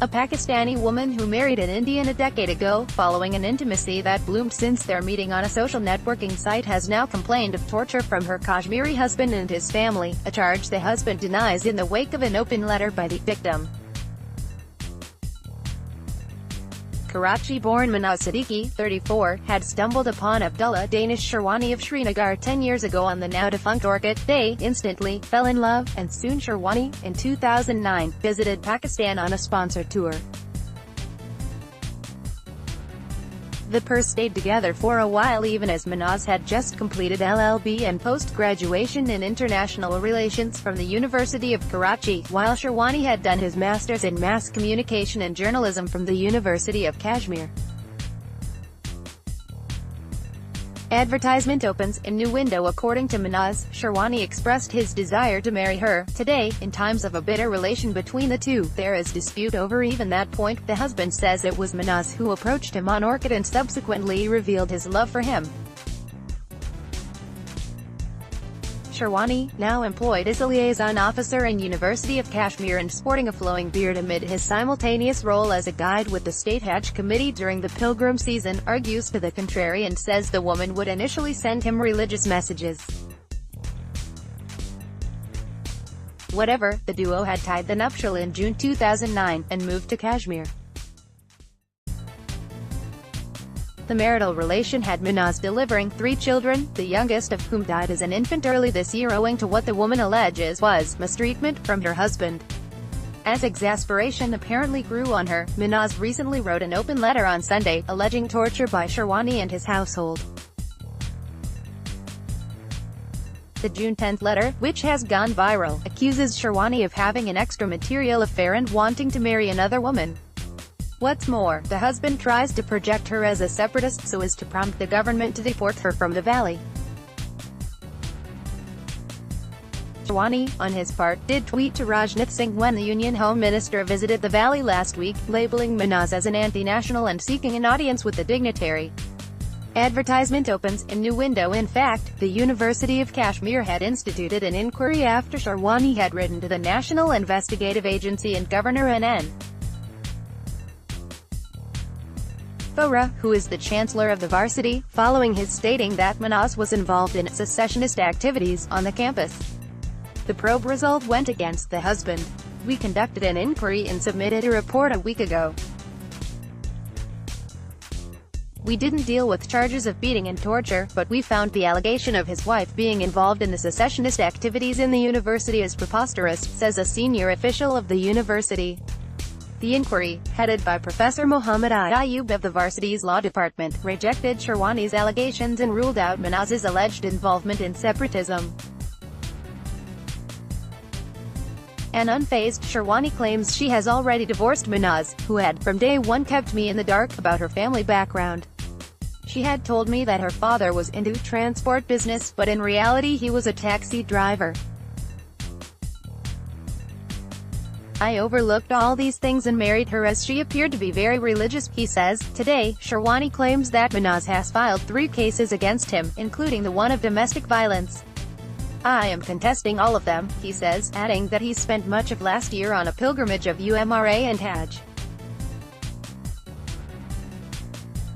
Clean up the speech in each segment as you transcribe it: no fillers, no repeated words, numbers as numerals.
A Pakistani woman who married an Indian a decade ago, following an intimacy that bloomed since their meeting on a social networking site, has now complained of torture from her Kashmiri husband and his family, a charge the husband denies in the wake of an open letter by the victim. Karachi-born Manaz Siddiqui, 34, had stumbled upon Abdullah Danish Sherwani of Srinagar 10 years ago on the now-defunct Orchid. They instantly fell in love, and soon Sherwani, in 2009, visited Pakistan on a sponsored tour. The pair stayed together for a while even as Manaz had just completed LLB and post-graduation in International Relations from the University of Karachi, while Sherwani had done his Masters in Mass Communication and Journalism from the University of Kashmir. Advertisement opens a new window. According to Manaz, Sherwani expressed his desire to marry her. Today, in times of a bitter relation between the two, there is dispute over even that point. The husband says it was Manaz who approached him on Orchid and subsequently revealed his love for him. Sherwani, now employed as a liaison officer in University of Kashmir and sporting a flowing beard amid his simultaneous role as a guide with the State Hajj Committee during the pilgrim season, argues to the contrary and says the woman would initially send him religious messages. Whatever, the duo had tied the nuptial in June 2009, and moved to Kashmir. The marital relation had Manaz delivering 3 children, the youngest of whom died as an infant early this year owing to what the woman alleges was mistreatment from her husband. As exasperation apparently grew on her, Manaz recently wrote an open letter on Sunday, alleging torture by Sherwani and his household. The June 10 letter, which has gone viral, accuses Sherwani of having an extramarital affair and wanting to marry another woman. What's more, the husband tries to project her as a separatist so as to prompt the government to deport her from the valley. Sherwani, on his part, did tweet to Rajnath Singh when the Union Home Minister visited the valley last week, labeling Manaz as an anti-national and seeking an audience with the dignitary. Advertisement opens a new window. In fact, the University of Kashmir had instituted an inquiry after Sherwani had written to the National Investigative Agency and Governor N.N. Vohra, who is the chancellor of the varsity, following his stating that Manaz was involved in secessionist activities on the campus. The probe result went against the husband. We conducted an inquiry and submitted a report a week ago. We didn't deal with charges of beating and torture, but we found the allegation of his wife being involved in the secessionist activities in the university as preposterous, says a senior official of the university. The inquiry, headed by Professor Muhammad Ayub of the varsity's law department, rejected Sherwani's allegations and ruled out Manaz's alleged involvement in separatism. An unfazed Sherwani claims she has already divorced Manaz, who had, from day one, kept me in the dark about her family background. She had told me that her father was into transport business, but in reality he was a taxi driver. I overlooked all these things and married her as she appeared to be very religious, he says. Today, Sherwani claims that Manaz has filed 3 cases against him, including the one of domestic violence. I am contesting all of them, he says, adding that he spent much of last year on a pilgrimage of Umrah and Hajj.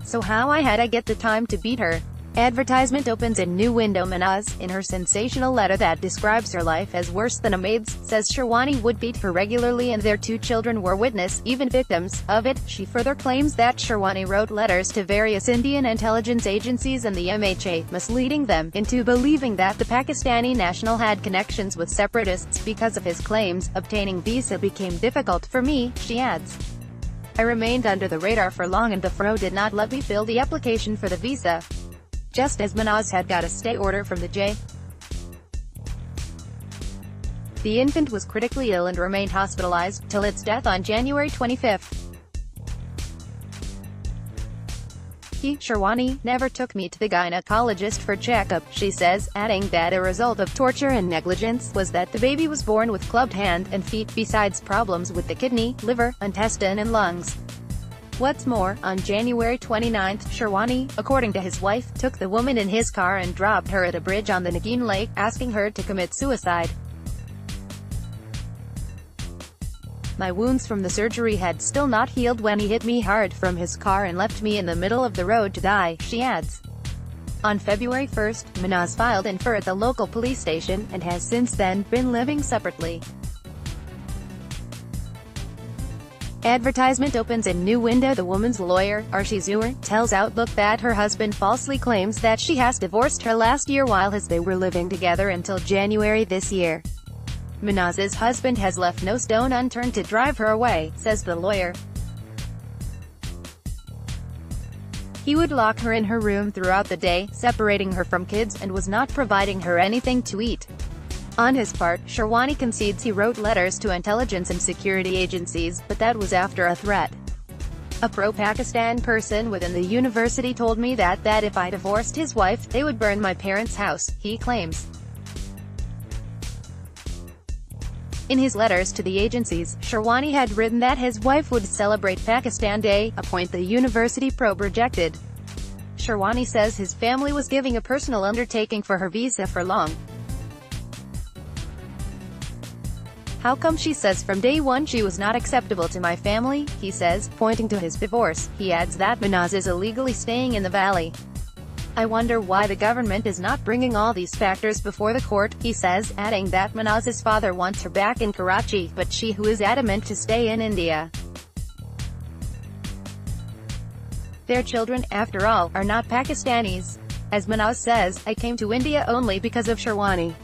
So how I get the time to beat her? Advertisement opens a new window. Manaz, in her sensational letter that describes her life as worse than a maid's, says Sherwani would beat her regularly and their 2 children were witness, even victims, of it. She further claims that Sherwani wrote letters to various Indian intelligence agencies and the MHA, misleading them into believing that the Pakistani national had connections with separatists. Because of his claims, obtaining visa became difficult for me, she adds. I remained under the radar for long and the FRO did not let me fill the application for the visa. Just as Manaz had got a stay order from the J. The infant was critically ill and remained hospitalized till its death on January 25. Sherwani never took me to the gynecologist for checkup, she says, adding that a result of torture and negligence was that the baby was born with clubbed hand and feet, besides problems with the kidney, liver, intestine and lungs. What's more, on January 29, Sherwani, according to his wife, took the woman in his car and dropped her at a bridge on the Nagin Lake, asking her to commit suicide. My wounds from the surgery had still not healed when he hit me hard from his car and left me in the middle of the road to die, she adds. On February 1st, Minaz filed in for at the local police station, and has since then been living separately. Advertisement opens in new window. The woman's lawyer, Archie Zuer, tells Outlook that her husband falsely claims that she has divorced her last year while they were living together until January this year. Minaz's husband has left no stone unturned to drive her away, says the lawyer. He would lock her in her room throughout the day, separating her from kids, and was not providing her anything to eat. On his part, Sherwani concedes he wrote letters to intelligence and security agencies, but that was after a threat. A pro-Pakistan person within the university told me that if I divorced his wife, they would burn my parents' house, he claims. In his letters to the agencies, Sherwani had written that his wife would celebrate Pakistan Day, a point the university probe rejected. Sherwani says his family was giving a personal undertaking for her visa for long. How come? She says from day one she was not acceptable to my family, he says, pointing to his divorce. He adds that Minaz is illegally staying in the valley. I wonder why the government is not bringing all these factors before the court, he says, adding that Minaz's father wants her back in Karachi, but she who is adamant to stay in India. Their children, after all, are not Pakistanis. As Minaz says, I came to India only because of Sherwani.